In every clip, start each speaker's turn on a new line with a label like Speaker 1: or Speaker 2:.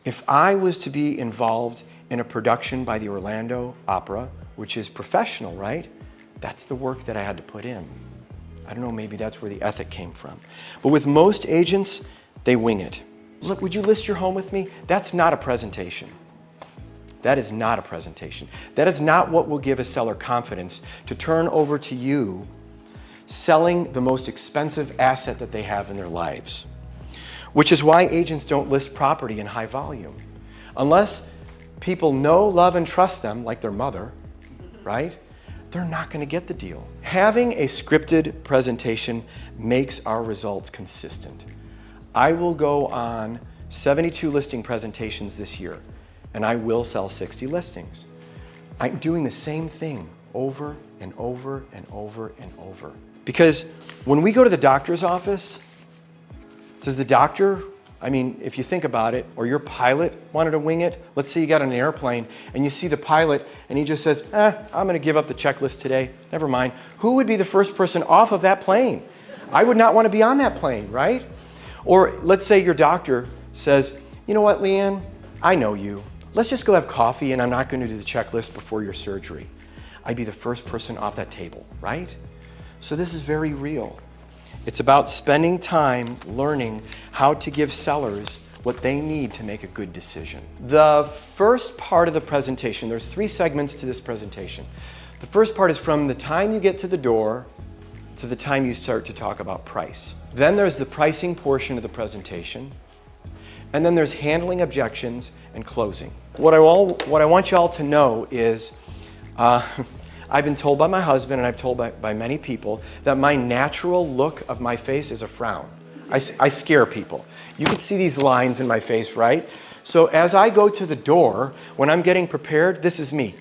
Speaker 1: If I was to be involved in a production by the Orlando Opera, which is professional, right? That's the work that I had to put in. I don't know, maybe that's where the ethic came from. But with most agents, they wing it. Look, would you list your home with me? That's not a presentation. That is not a presentation. That is not what will give a seller confidence to turn over to you selling the most expensive asset that they have in their lives. Which is why agents don't list property in high volume. Unless people know, love, and trust them, like their mother, right? They're not gonna get the deal. Having a scripted presentation makes our results consistent. I will go on 72 listing presentations this year, and I will sell 60 listings. I'm doing the same thing over and over and over and over. Because when we go to the doctor's office, does the doctor, I mean, if you think about it, or your pilot wanted to wing it, let's say you got on an airplane and you see the pilot and he just says, I'm gonna give up the checklist today, never mind. Who would be the first person off of that plane? I would not wanna be on that plane, right? Or let's say your doctor says, you know what, Leanne, I know you. Let's just go have coffee and I'm not gonna do the checklist before your surgery. I'd be the first person off that table, right? So this is very real. It's about spending time learning how to give sellers what they need to make a good decision. The first part of the presentation, there's 3 segments to this presentation. The first part is from the time you get to the door to the time you start to talk about price. Then there's the pricing portion of the presentation. And then there's handling objections and closing. What I want you all to know is, I've been told by my husband and I've told by many people that my natural look of my face is a frown. I scare people. You can see these lines in my face, right? So as I go to the door, when I'm getting prepared, this is me.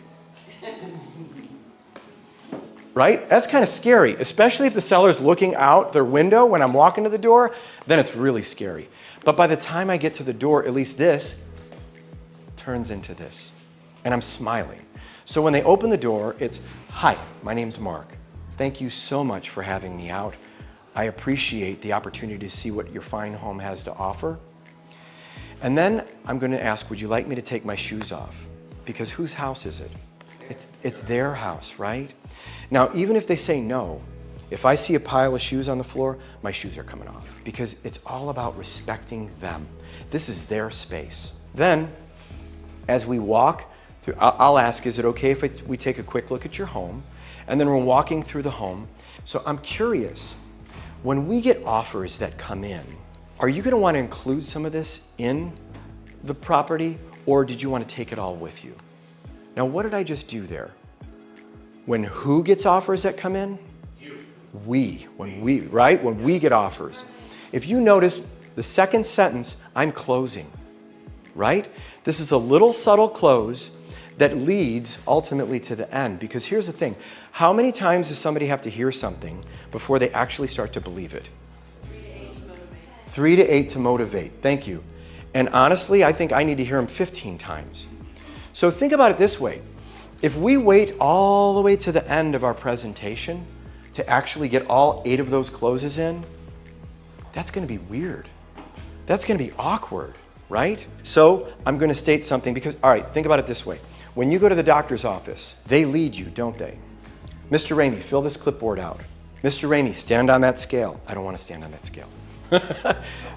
Speaker 1: Right? That's kind of scary, especially if the seller's looking out their window when I'm walking to the door, then it's really scary. But by the time I get to the door, at least this turns into this, and I'm smiling. So when they open the door, it's, hi, my name's Mark. Thank you so much for having me out. I appreciate the opportunity to see what your fine home has to offer. And then I'm going to ask, would you like me to take my shoes off? Because whose house is it? It's their house, right? Now, even if they say no, if I see a pile of shoes on the floor, my shoes are coming off because it's all about respecting them. This is their space. Then, as we walk through, I'll ask, is it okay if we take a quick look at your home? And then we're walking through the home. So I'm curious, when we get offers that come in, are you gonna wanna include some of this in the property, or did you wanna take it all with you? Now, what did I just do there? When who gets offers that come in? You. When we get offers. If you notice, the second sentence, I'm closing, right? This is a little subtle close that leads ultimately to the end. Because here's the thing, how many times does somebody have to hear something before they actually start to believe it? 3 to 8 to motivate, thank you. And honestly, I think I need to hear them 15 times. So think about it this way. If we wait all the way to the end of our presentation to actually get all 8 of those closes in, that's gonna be weird. That's gonna be awkward, right? So I'm gonna state something because, all right, think about it this way. When you go to the doctor's office, they lead you, don't they? Mr. Ramey, fill this clipboard out. Mr. Ramey, stand on that scale. I don't wanna stand on that scale.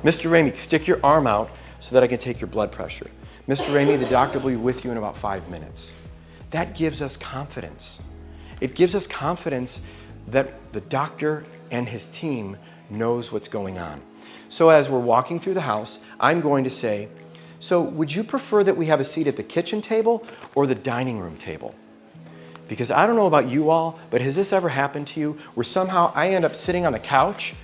Speaker 1: Mr. Ramey, stick your arm out so that I can take your blood pressure. Mr. Ramey, the doctor will be with you in about 5 minutes. That gives us confidence. It gives us confidence that the doctor and his team knows what's going on. So as we're walking through the house, I'm going to say, so would you prefer that we have a seat at the kitchen table or the dining room table? Because I don't know about you all, but has this ever happened to you where somehow I end up sitting on the couch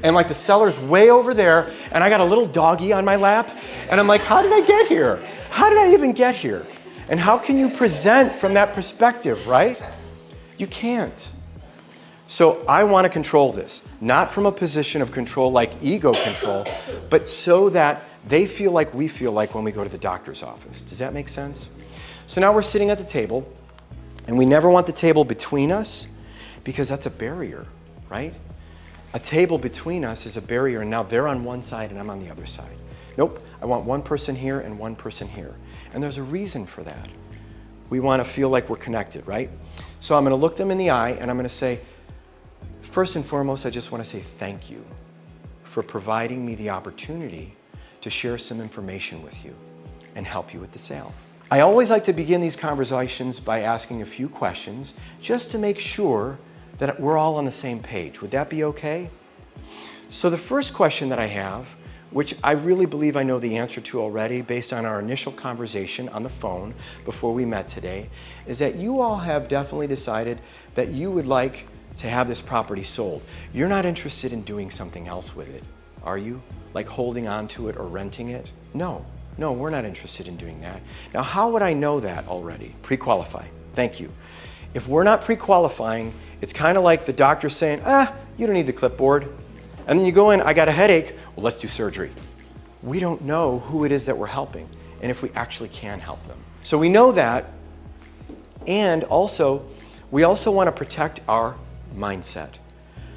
Speaker 1: and like the seller's way over there and I got a little doggy on my lap and I'm like, how did I get here? How did I even get here? And how can you present from that perspective, right? You can't. So I want to control this, not from a position of control like ego control, but so that they feel like we feel like when we go to the doctor's office. Does that make sense? So now we're sitting at the table, and we never want the table between us because that's a barrier, right? A table between us is a barrier, and now they're on one side and I'm on the other side. Nope, I want one person here and one person here. And there's a reason for that. We want to feel like we're connected, right? So I'm going to look them in the eye and I'm going to say, first and foremost, I just want to say thank you for providing me the opportunity to share some information with you and help you with the sale. I always like to begin these conversations by asking a few questions just to make sure that we're all on the same page. Would that be okay? So the first question that I have, which I really believe I know the answer to already based on our initial conversation on the phone before we met today, is that you all have definitely decided that you would like to have this property sold. You're not interested in doing something else with it, are you? Like holding on to it or renting it? No, we're not interested in doing that. Now, how would I know that already? Pre-qualify, thank you. If we're not pre-qualifying, it's kind of like the doctor saying, you don't need the clipboard. And then you go in, I got a headache, well, let's do surgery. We don't know who it is that we're helping and if we actually can help them. So we know that, and also, we also want to protect our mindset.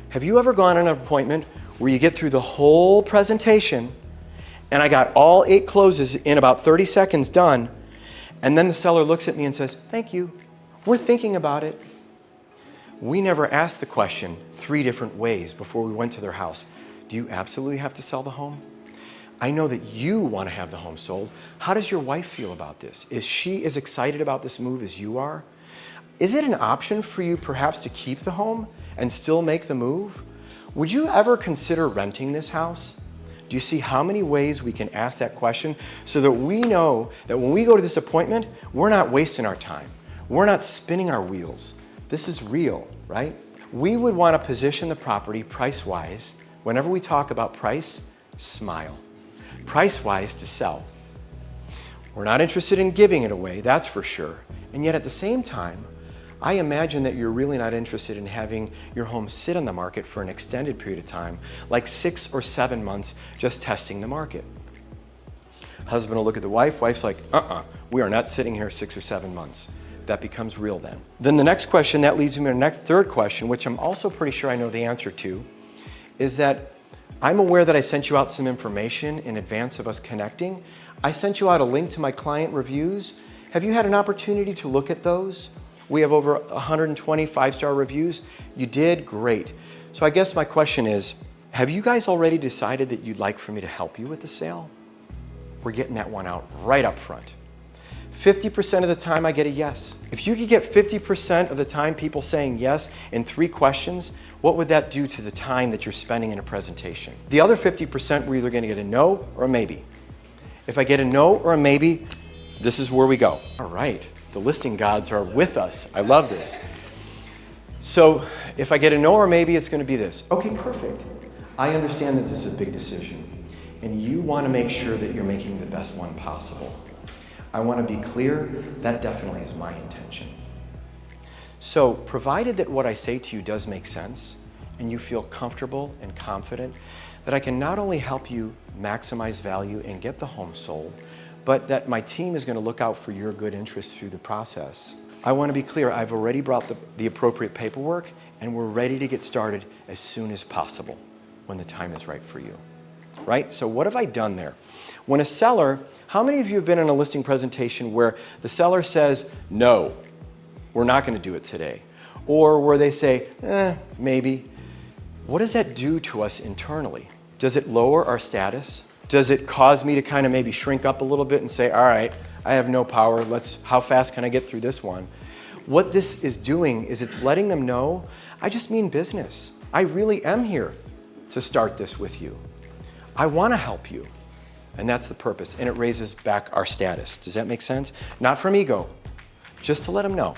Speaker 1: Have you ever gone on an appointment where you get through the whole presentation and I got all 8 closes in about 30 seconds done, and then the seller looks at me and says, thank you, we're thinking about it. We never asked the question 3 different ways before we went to their house. Do you absolutely have to sell the home? I know that you want to have the home sold. How does your wife feel about this? Is she as excited about this move as you are? Is it an option for you perhaps to keep the home and still make the move? Would you ever consider renting this house? Do you see how many ways we can ask that question so that we know that when we go to this appointment, we're not wasting our time. We're not spinning our wheels. This is real, right? We would want to position the property price-wise. Whenever we talk about price, smile. Price-wise to sell. We're not interested in giving it away, that's for sure. And yet at the same time, I imagine that you're really not interested in having your home sit on the market for an extended period of time, like 6 or 7 months just testing the market. Husband will look at the wife, wife's like, we are not sitting here 6 or 7 months. That becomes real then. Then the next question, that leads me to the next third question, which I'm also pretty sure I know the answer to, is that I'm aware that I sent you out some information in advance of us connecting. I sent you out a link to my client reviews. Have you had an opportunity to look at those? We have over 120 5-star reviews. You did great. So I guess my question is, have you guys already decided that you'd like for me to help you with the sale? We're getting that one out right up front. 50% of the time I get a yes. If you could get 50% of the time people saying yes in 3 questions, what would that do to the time that you're spending in a presentation? The other 50%, we're either going to get a no or a maybe. If I get a no or a maybe, this is where we go. All right, the listing gods are with us. I love this. So if I get a no or maybe, it's going to be this. Okay, perfect. I understand that this is a big decision, and you want to make sure that you're making the best one possible. I want to be clear, that definitely is my intention. So, provided that what I say to you does make sense, and you feel comfortable and confident that I can not only help you maximize value and get the home sold, but that my team is going to look out for your good interest through the process. I want to be clear, I've already brought the appropriate paperwork, and we're ready to get started as soon as possible when the time is right for you. Right? So what have I done there? When a seller, how many of you have been in a listing presentation where the seller says, no, we're not going to do it today? Or where they say, maybe. What does that do to us internally? Does it lower our status? Does it cause me to kind of maybe shrink up a little bit and say, all right, I have no power, how fast can I get through this one? What this is doing is it's letting them know, I just mean business. I really am here to start this with you. I want to help you. And that's the purpose, and it raises back our status. Does that make sense? Not from ego, just to let them know.